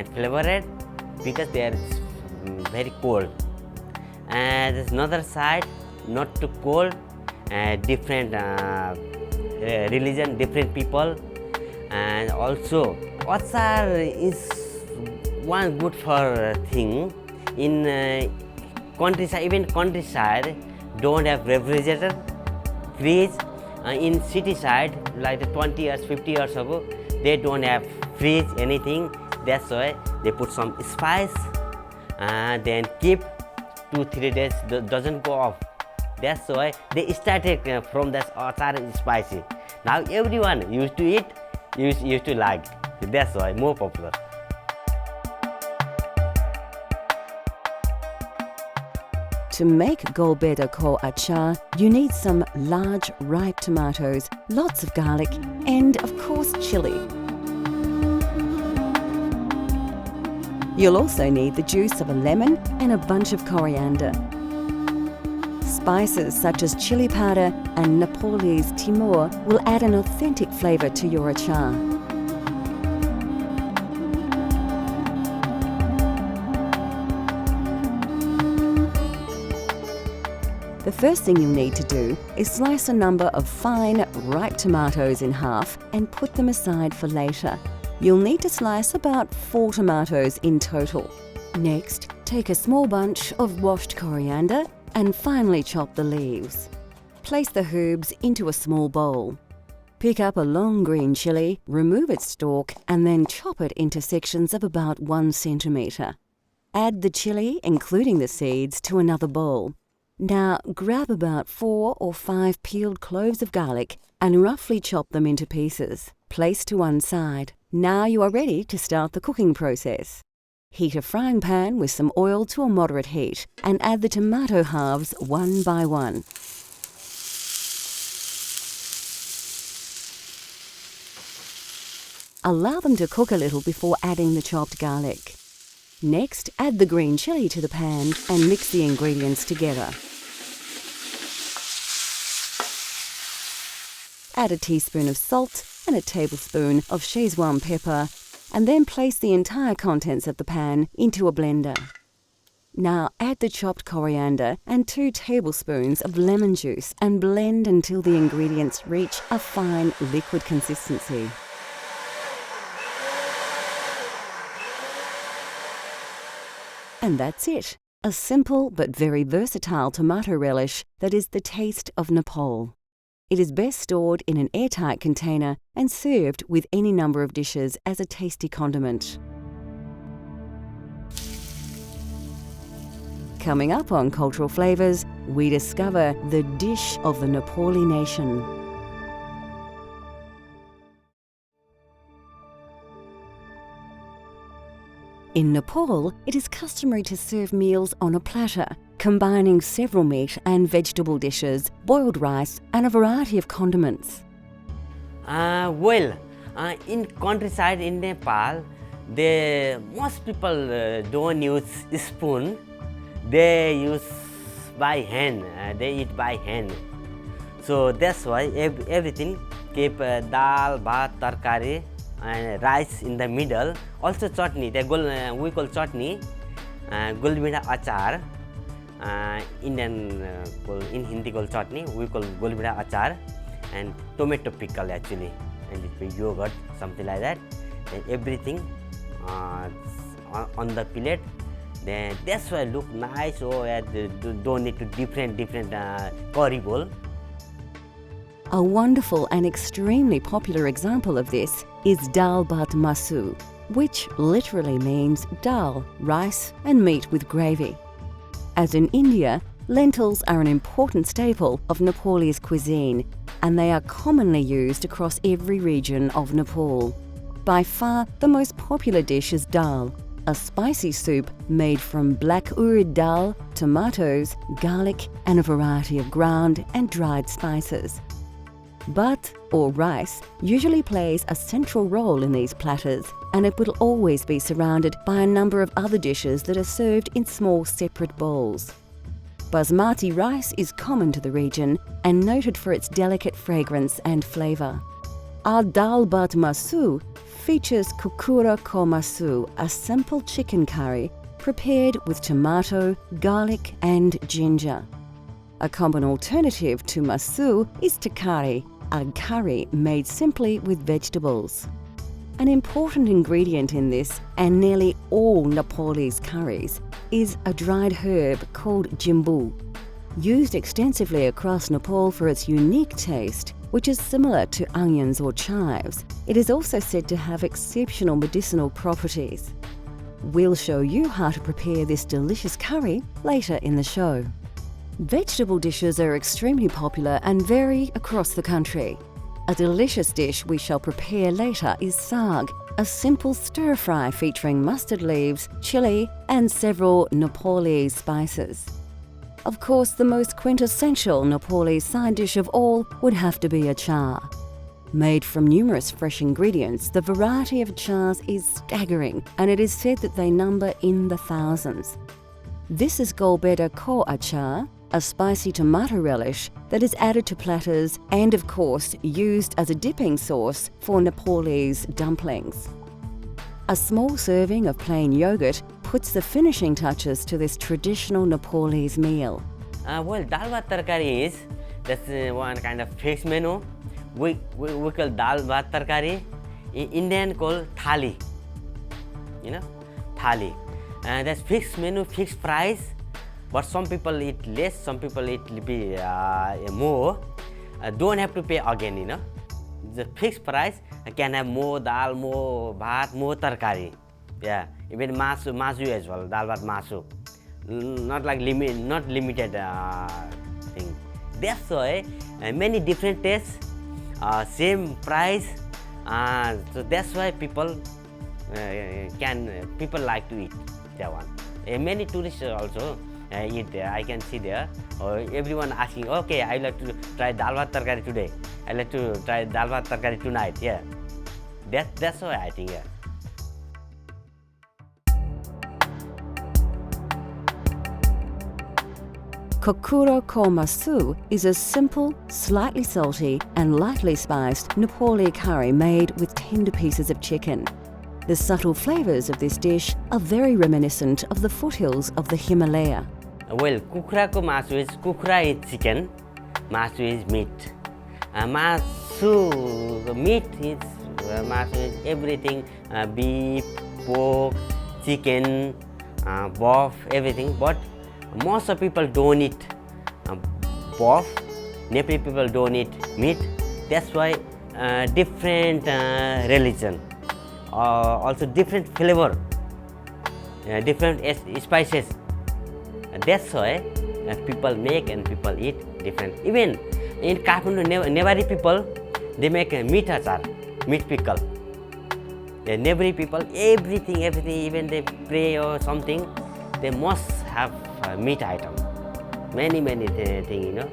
and flavored because they are very cold. And there's another side, not too cold, different religion, different people. And also achar is one good for thing in countryside. Even countryside don't have refrigerator, fridge. In city side, like 20 years, 50 years ago, they don't have fridge, anything. That's why they put some spice and then keep 2-3 days, doesn't go off. That's why they started from that achar is spicy. Now everyone used to eat, used to like. That's why more popular. To make Golbeda Ko achar, you need some large ripe tomatoes, lots of garlic, and of course chili. You'll also need the juice of a lemon and a bunch of coriander. Spices such as chili powder and Nepalese Timur will add an authentic flavour to your achar. The first thing you'll need to do is slice a number of fine, ripe tomatoes in half and put them aside for later. You'll need to slice about 4 tomatoes in total. Next, take a small bunch of washed coriander and finely chop the leaves. Place the herbs into a small bowl. Pick up a long green chilli, remove its stalk, and then chop it into sections of about 1 centimetre. Add the chilli, including the seeds, to another bowl. Now grab about 4 or 5 peeled cloves of garlic and roughly chop them into pieces. Place to one side. Now you are ready to start the cooking process. Heat a frying pan with some oil to a moderate heat and add the tomato halves one by one. Allow them to cook a little before adding the chopped garlic. Next, add the green chilli to the pan and mix the ingredients together. Add a teaspoon of salt and a tablespoon of Szechuan pepper, and then place the entire contents of the pan into a blender. Now add the chopped coriander and 2 tablespoons of lemon juice and blend until the ingredients reach a fine liquid consistency. And that's it. A simple but very versatile tomato relish that is the taste of Nepal. It is best stored in an airtight container and served with any number of dishes as a tasty condiment. Coming up on Cultural Flavours, we discover the dish of the Nepali nation. In Nepal, it is customary to serve meals on a platter, combining several meat and vegetable dishes, boiled rice, and a variety of condiments. In countryside in Nepal, most people don't use spoon. They use by hand. They eat by hand. So that's why everything keep dal, bhat, tarkari, and rice in the middle. Also chutney. We call chutney, Golbeda achar. Indian in Hindi called chutney, we call Golbeda achar, and tomato pickle actually, and it's yogurt, something like that. And everything on the plate. Then that's why look nice. So don't need to different curry bowl. A wonderful and extremely popular example of this is dal bhat masu, which literally means dal, rice, and meat with gravy. As in India, lentils are an important staple of Nepalese cuisine, and they are commonly used across every region of Nepal. By far, the most popular dish is dal, a spicy soup made from black urad dal, tomatoes, garlic, and a variety of ground and dried spices. Bhat, or rice, usually plays a central role in these platters, and it will always be surrounded by a number of other dishes that are served in small separate bowls. Basmati rice is common to the region and noted for its delicate fragrance and flavour. Our dal bhat masu features kukura komasu, a simple chicken curry prepared with tomato, garlic and ginger. A common alternative to masu is takari, a curry made simply with vegetables. An important ingredient in this, and nearly all Nepalese curries, is a dried herb called jimbu. Used extensively across Nepal for its unique taste, which is similar to onions or chives, it is also said to have exceptional medicinal properties. We'll show you how to prepare this delicious curry later in the show. Vegetable dishes are extremely popular and vary across the country. A delicious dish we shall prepare later is saag, a simple stir-fry featuring mustard leaves, chilli and several Nepalese spices. Of course, the most quintessential Nepalese side dish of all would have to be achar. Made from numerous fresh ingredients, the variety of achars is staggering, and it is said that they number in the thousands. This is Golbeda ko achar, a spicy tomato relish that is added to platters and, of course, used as a dipping sauce for Nepalese dumplings. A small serving of plain yogurt puts the finishing touches to this traditional Nepalese meal. Well, dal bhat tarkari that's one kind of fixed menu. We call dal bhat tarkari. In Indian call thali. Thali. And that's fixed menu, fixed price. But some people eat less, some people eat more. Don't have to pay again, The fixed price can have more dal, more bhat, more tarkari. Yeah, even masu as well, dal bhat masu. Not like not limited thing. That's why many different tastes, same price. So that's why people like to eat that one. Many tourists also eat there. I can see there. Everyone asking, okay, I like to try dal bhat tarkari today. I like to try dal bhat tarkari tonight. Yeah, that's why I think. Yeah. Kokura komasu is a simple, slightly salty and lightly spiced Nepali curry made with tender pieces of chicken. The subtle flavours of this dish are very reminiscent of the foothills of the Himalaya. Well, kukra ko masu is kukra is chicken, masu is meat. Meat is masu is everything, beef, pork, chicken, beef, everything. But most of people don't eat beef. Nepali people don't eat meat. That's why different religion, also different flavor, different spices. That's why people make and people eat different. Even in Kathmandu, Nepali people, they make a meat achar, meat pickle. The Nepali people, everything, even they pray or something, they must have a meat item. Many things,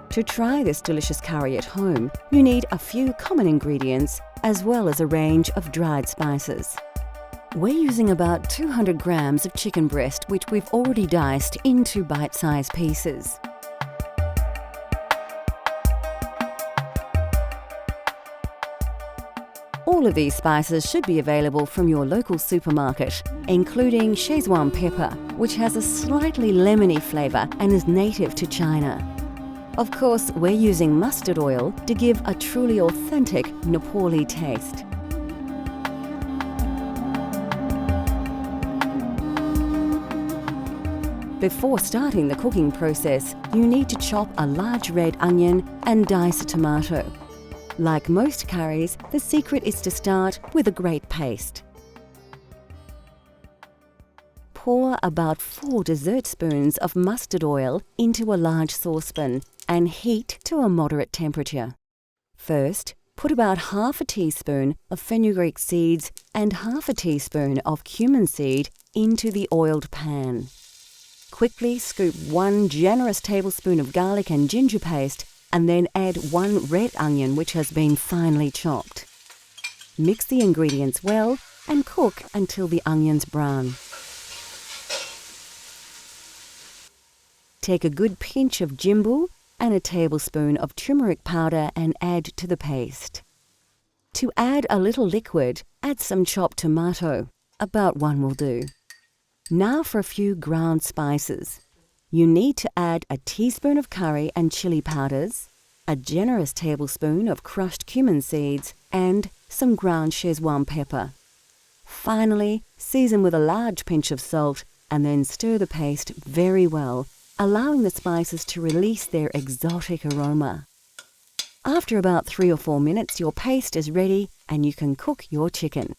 To try this delicious curry at home, you need a few common ingredients as well as a range of dried spices. We're using about 200 grams of chicken breast, which we've already diced into bite-sized pieces. All of these spices should be available from your local supermarket, including Szechuan pepper, which has a slightly lemony flavour and is native to China. Of course, we're using mustard oil to give a truly authentic Nepali taste. Before starting the cooking process, you need to chop a large red onion and dice a tomato. Like most curries, the secret is to start with a great paste. Pour about 4 dessert spoons of mustard oil into a large saucepan and heat to a moderate temperature. First, put about half a teaspoon of fenugreek seeds and half a teaspoon of cumin seed into the oiled pan. Quickly scoop 1 generous tablespoon of garlic and ginger paste and then add 1 red onion which has been finely chopped. Mix the ingredients well and cook until the onions brown. Take a good pinch of jimbu and a tablespoon of turmeric powder and add to the paste. To add a little liquid, add some chopped tomato. About one will do. Now for a few ground spices. You need to add a teaspoon of curry and chili powders, a generous tablespoon of crushed cumin seeds, and some ground Szechuan pepper. Finally, season with a large pinch of salt and then stir the paste very well, allowing the spices to release their exotic aroma. After about 3 or 4 minutes, your paste is ready and you can cook your chicken.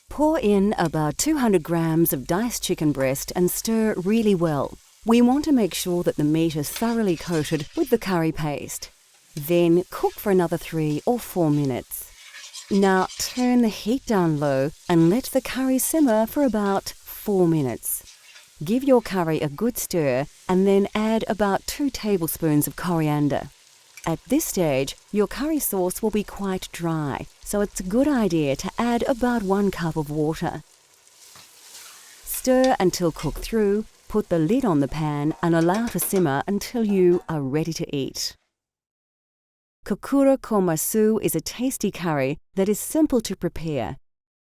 Pour in about 200 grams of diced chicken breast and stir really well. We want to make sure that the meat is thoroughly coated with the curry paste. Then cook for another 3 or 4 minutes. Now turn the heat down low and let the curry simmer for about 4 minutes. Give your curry a good stir and then add about 2 tablespoons of coriander. At this stage, your curry sauce will be quite dry, so it's a good idea to add about 1 cup of water. Stir until cooked through, put the lid on the pan and allow to simmer until you are ready to eat. Kokura Komasu is a tasty curry that is simple to prepare.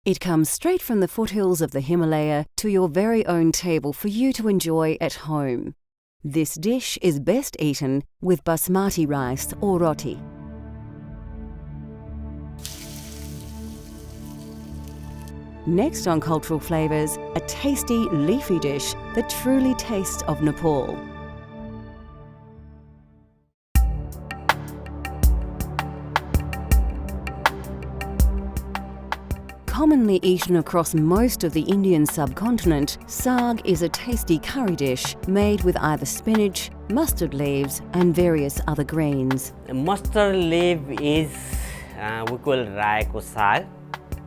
It comes straight from the foothills of the Himalaya to your very own table for you to enjoy at home. This dish is best eaten with basmati rice or roti. Next on Cultural Flavours, a tasty leafy dish that truly tastes of Nepal. Commonly eaten across most of the Indian subcontinent, saag is a tasty curry dish made with either spinach, mustard leaves and various other greens. Mustard leaf is we call rai ko saag.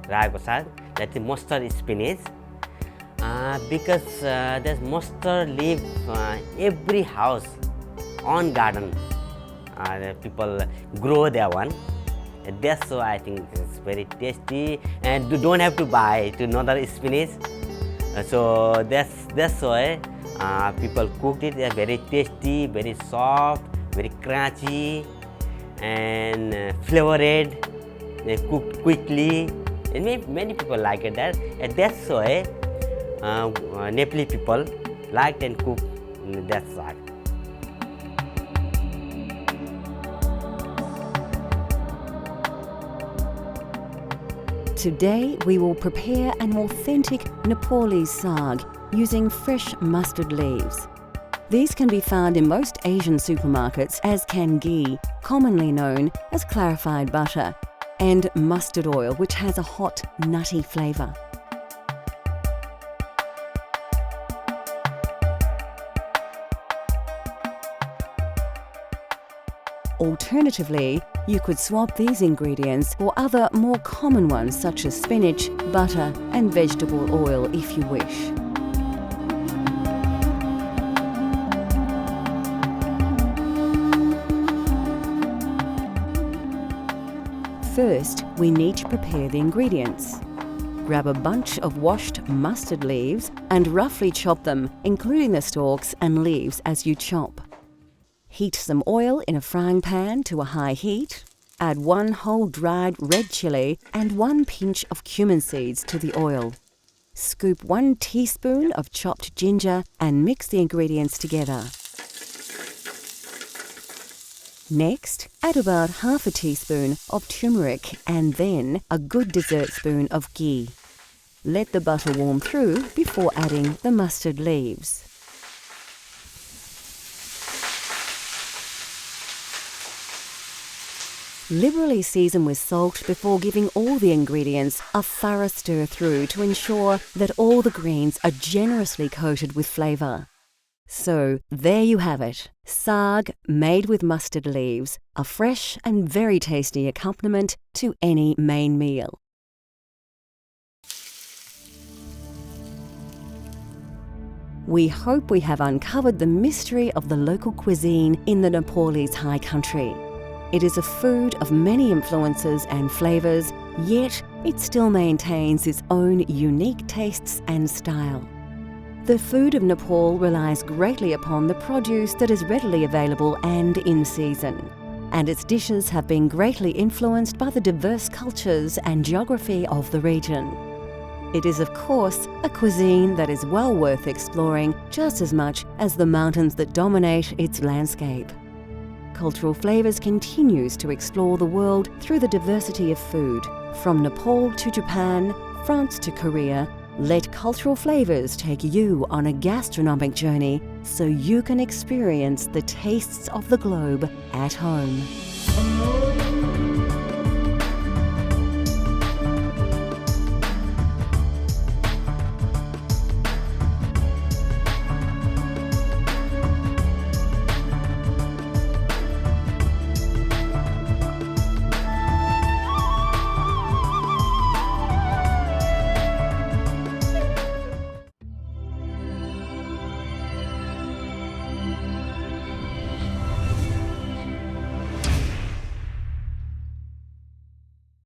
That is mustard spinach. Because there's mustard leaf every house on garden. People grow that one. That's why I think it's very tasty, and you don't have to buy to another spinach. So that's why people cooked it. They're very tasty, very soft, very crunchy, and flavored. They cooked quickly, and many people like it. And that's why Nepali people liked and cooked that saag. Today we will prepare an authentic Nepalese saag using fresh mustard leaves. These can be found in most Asian supermarkets, as can ghee, commonly known as clarified butter, and mustard oil, which has a hot, nutty flavour. Alternatively, you could swap these ingredients for other more common ones such as spinach, butter and vegetable oil if you wish. First, we need to prepare the ingredients. Grab a bunch of washed mustard leaves and roughly chop them, including the stalks and leaves as you chop. Heat some oil in a frying pan to a high heat. Add 1 whole dried red chilli and 1 pinch of cumin seeds to the oil. Scoop 1 teaspoon of chopped ginger and mix the ingredients together. Next, add about half a teaspoon of turmeric and then a good dessert spoon of ghee. Let the butter warm through before adding the mustard leaves. Liberally season with salt before giving all the ingredients a thorough stir through to ensure that all the greens are generously coated with flavour. So there you have it, saag made with mustard leaves, a fresh and very tasty accompaniment to any main meal. We hope we have uncovered the mystery of the local cuisine in the Nepalese high country. It is a food of many influences and flavours, yet it still maintains its own unique tastes and style. The food of Nepal relies greatly upon the produce that is readily available and in season, and its dishes have been greatly influenced by the diverse cultures and geography of the region. It is, of course, a cuisine that is well worth exploring just as much as the mountains that dominate its landscape. Cultural Flavours continues to explore the world through the diversity of food. From Nepal to Japan, France to Korea, let Cultural Flavours take you on a gastronomic journey so you can experience the tastes of the globe at home.